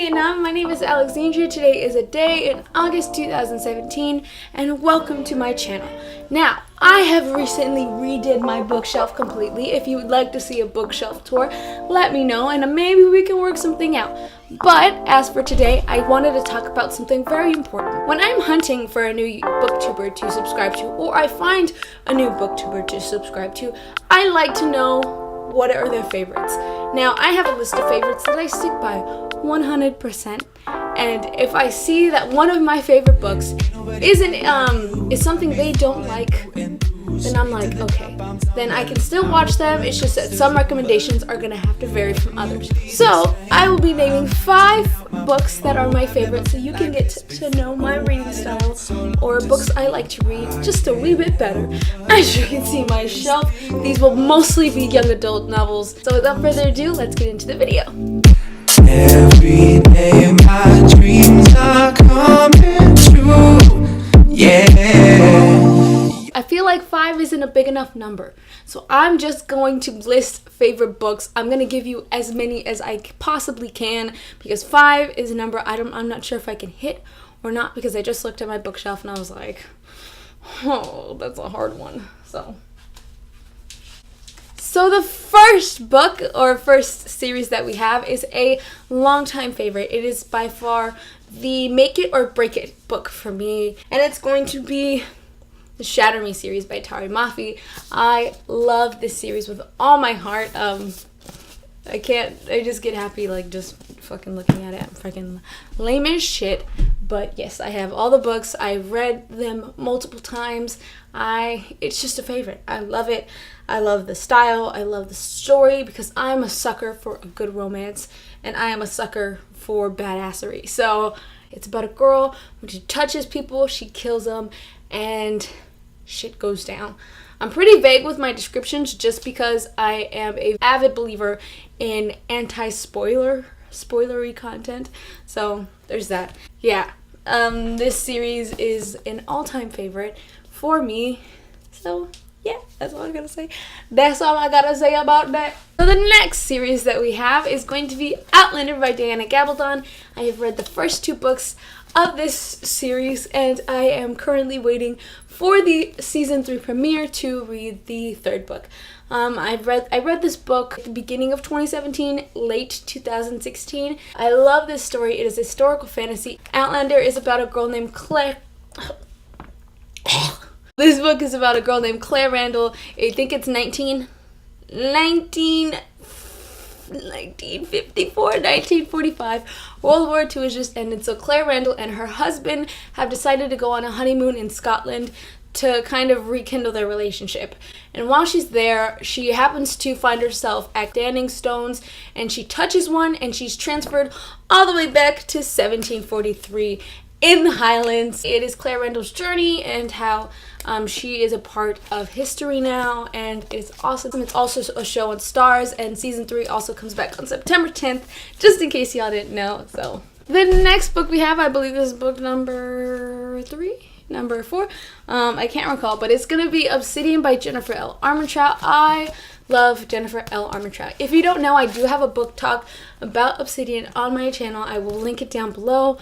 Vietnam, my name is Alexandria. Today is a day in August 2017 and welcome to my channel. Now, I have recently redid my bookshelf completely. If you would like to see a bookshelf tour, let me know and maybe we can work something out. But as for today, I wanted to talk about something very important. When I'm hunting for a new booktuber to subscribe to, or I find a new booktuber to subscribe to, I like to know what are their favorites. Now, I have a list of favorites that I stick by 100%, and if I see that one of my favorite books is something they don't like, then I'm like, okay, then I can still watch them. It's just that some recommendations are gonna have to vary from others. So I will be naming 5 books that are my favorites so you can get to know my reading style or books I like to read just a wee bit better. As you can see my shelf, these will mostly be young adult novels. So without further ado, let's get into the video. Every day my dreams are coming true, yeah. I feel like 5 isn't a big enough number, so I'm just going to list favorite books. I'm going to give you as many as I possibly can because 5 is a number I'm not sure if I can hit or not, because I just looked at my bookshelf and I was like, oh, that's a hard one. So the first book or first series that we have is a longtime favorite. It is by far the Make It or Break It book for me, and it's going to be the Shatter Me series by Tari Mafi. I love this series with all my heart. I just get happy like just fucking looking at it. I'm freaking lame as shit. But yes, I have all the books. I've read them multiple times. It's just a favorite. I love it. I love the style. I love the story because I'm a sucker for a good romance and I am a sucker for badassery. So it's about a girl, when she touches people, she kills them and shit goes down. I'm pretty vague with my descriptions just because I am an avid believer in spoilery content. So there's that. Yeah, this series is an all-time favorite for me. So yeah, that's all I gotta say. That's all I gotta say about that. So the next series that we have is going to be Outlander by Diana Gabaldon. I have read the first 2 books of this series and I am currently waiting for the season 3 premiere to read the 3rd book. I read this book at the beginning of 2017, late 2016. I love this story. It is historical fantasy. Outlander is about a girl named Claire. This book is about a girl named Claire Randall. I think it's 1954, 1945. World War II has just ended, so Claire Randall and her husband have decided to go on a honeymoon in Scotland to kind of rekindle their relationship. And while she's there, she happens to find herself at standing stones, and she touches one, and she's transferred all the way back to 1743 in the Highlands. It is Claire Randall's journey and how she is a part of history now, and it's awesome. It's also a show on Stars, and season 3 also comes back on September 10th, just in case y'all didn't know. So the next book we have, I believe this is book number 4. I can't recall, but it's gonna be Obsidian by Jennifer L. Armentrout. I love Jennifer L. Armentrout. If you don't know, I do have a book talk about Obsidian on my channel. I will link it down below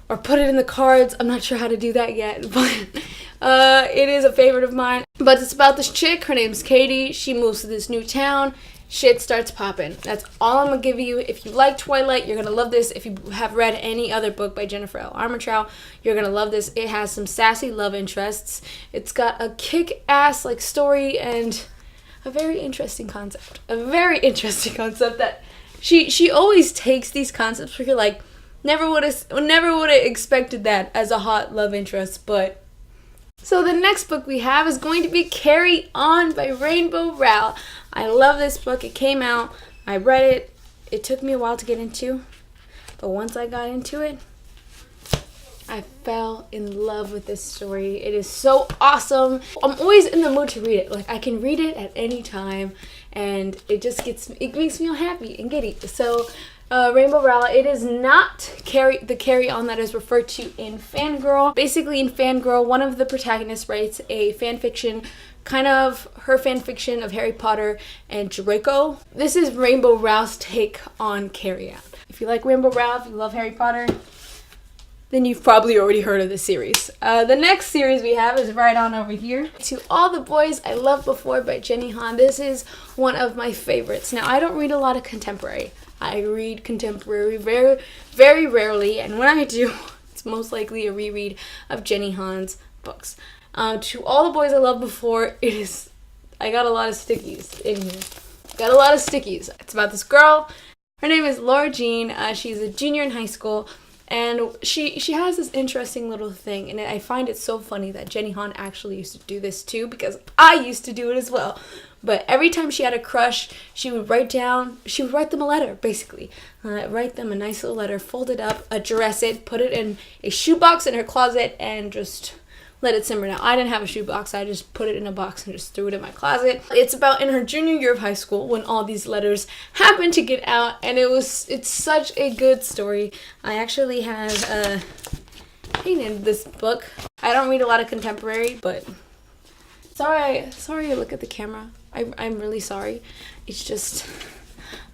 or put it in the cards. I'm not sure how to do that yet, but it is a favorite of mine. But it's about this chick. Her name's Katie. She moves to this new town. Shit starts popping. That's all I'm gonna give you. If you like Twilight, you're gonna love this. If you have read any other book by Jennifer L. Armentrout, you're gonna love this. It has some sassy love interests. It's got a kick-ass like story and a very interesting concept. That she always takes these concepts where you're like, never would have expected that as a hot love interest, but. So the next book we have is going to be Carry On by Rainbow Rowell. I love this book. It came out. I read it. It took me a while to get into, but once I got into it, I fell in love with this story. It is so awesome. I'm always in the mood to read it. Like, I can read it at any time, and it makes me all happy and giddy. So Rainbow Rowell, it is not the Carry On that is referred to in Fangirl. Basically in Fangirl, one of the protagonists writes a fan fiction kind of her fan fiction of Harry Potter and Draco. This is Rainbow Rowell's take on Carrie Out. If you like Rainbow Rowell, if you love Harry Potter, then you've probably already heard of this series. The next series we have is right on over here. To All the Boys I Loved Before by Jenny Han. This is one of my favorites. Now, I don't read a lot of contemporary. I read contemporary very, very rarely, and when I do, it's most likely a reread of Jenny Han's books. To All the Boys I Loved Before, I got a lot of stickies in here. Got a lot of stickies. It's about this girl. Her name is Laura Jean. She's a junior in high school, and she has this interesting little thing, and I find it so funny that Jenny Han actually used to do this too, because I used to do it as well. But every time she had a crush, she would write them a letter, basically. Write them a nice little letter, fold it up, address it, put it in a shoebox in her closet, and just let it simmer. Now, I didn't have a shoebox. I just put it in a box and just threw it in my closet. It's about in her junior year of high school when all these letters happened to get out, and it's such a good story. I actually have painted this book. I don't read a lot of contemporary, but sorry I look at the camera. I'm really sorry. It's just,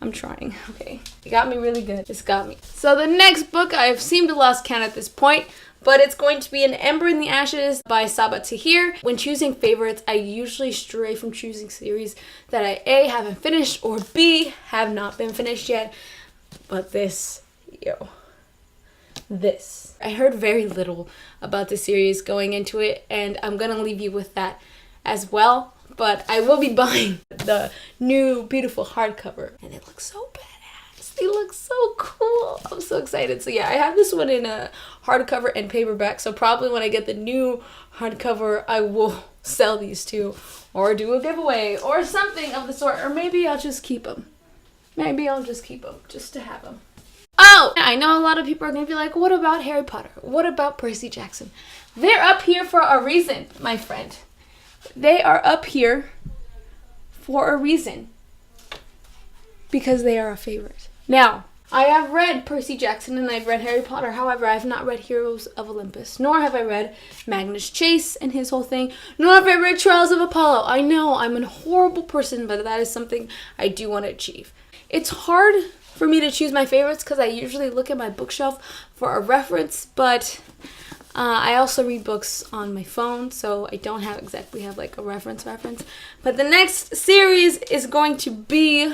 I'm trying. Okay. It got me really good. It's got me. So the next book, I've seemed to lost count at this point, but it's going to be An Ember in the Ashes by Sabaa Tahir. When choosing favorites, I usually stray from choosing series that I A, haven't finished, or B, have not been finished yet. But this. I heard very little about the series going into it, and I'm gonna leave you with that as well. But I will be buying the new beautiful hardcover, and it looks so badass. They look so cool. I'm so excited. So yeah, I have this one in a hardcover and paperback, so probably when I get the new hardcover, I will sell these two, or do a giveaway, or something of the sort, or maybe I'll just keep them. Just to have them. Oh, I know a lot of people are going to be like, what about Harry Potter? What about Percy Jackson? They're up here for a reason, my friend. They are up here for a reason. Because they are a favorite. Now, I have read Percy Jackson and I've read Harry Potter. However, I have not read Heroes of Olympus. Nor have I read Magnus Chase and his whole thing. Nor have I read Trials of Apollo. I know I'm a horrible person, but that is something I do want to achieve. It's hard for me to choose my favorites because I usually look at my bookshelf for a reference, but I also read books on my phone, so I don't have like a reference. But the next series is going to be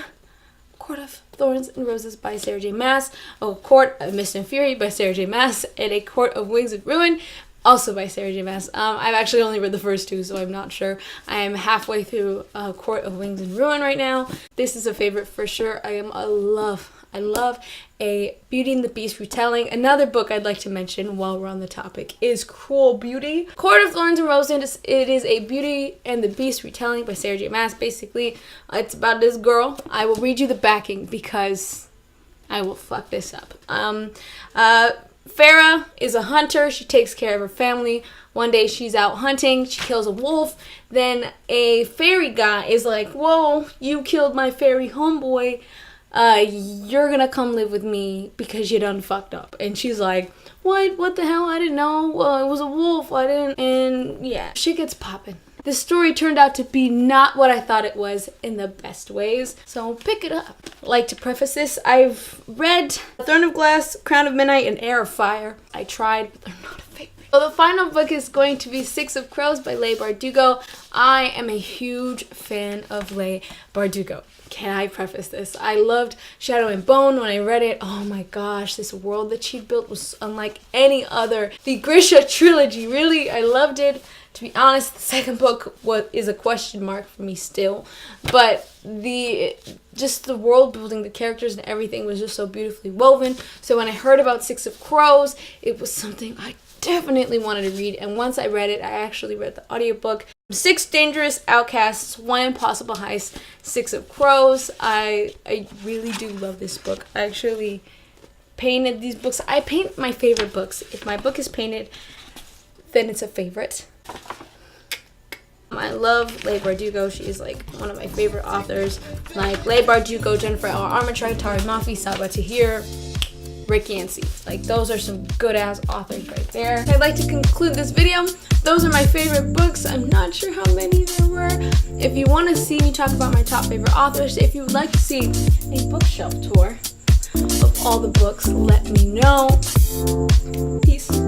Court of Thorns and Roses by Sarah J. Maas, A Court of Mist and Fury by Sarah J. Maas, and A Court of Wings and Ruin, also by Sarah J. Maas. I've actually only read the first two, so I'm not sure. I am halfway through Court of Wings and Ruin right now. This is a favorite for sure. I love a Beauty and the Beast retelling. Another book I'd like to mention while we're on the topic is Cruel Beauty. Court of Thorns and Roses, it is a Beauty and the Beast retelling by Sarah J. Maas. Basically, it's about this girl. I will read you the backing because I will fuck this up. Farah is a hunter. She takes care of her family. One day she's out hunting. She kills a wolf. Then a fairy guy is like, whoa, you killed my fairy homeboy. You're gonna come live with me because you done fucked up. And she's like, what the hell? I didn't know. Well, it was a wolf. I didn't. And yeah, shit gets popping. The story turned out to be not what I thought it was in the best ways, so pick it up. I'd like to preface this, I've read Throne of Glass, Crown of Midnight, and Heir of Fire. I tried, but they're not a favorite. So the final book is going to be Six of Crows by Leigh Bardugo. I am a huge fan of Leigh Bardugo. Can I preface this? I loved Shadow and Bone when I read it. Oh my gosh, this world that she built was unlike any other. The Grisha trilogy, really, I loved it. To be honest, the second book is a question mark for me still. But the world building, the characters and everything was just so beautifully woven. So when I heard about Six of Crows, it was something I definitely wanted to read. And once I read it, I actually read the audiobook. Six Dangerous Outcasts, One Impossible Heist, Six of Crows. I really do love this book. I actually painted these books. I paint my favorite books. If my book is painted, then it's a favorite. I love Leigh Bardugo. She's like one of my favorite authors. Like Leigh Bardugo, Jennifer L. Armentrout, Tari Mafi, Sabaa Tahir. Rick Yancey. Like, those are some good ass authors right there. I'd like to conclude this video. Those are my favorite books. I'm not sure how many there were. If you want to see me talk about my top favorite authors, if you would like to see a bookshelf tour of all the books, let me know. Peace.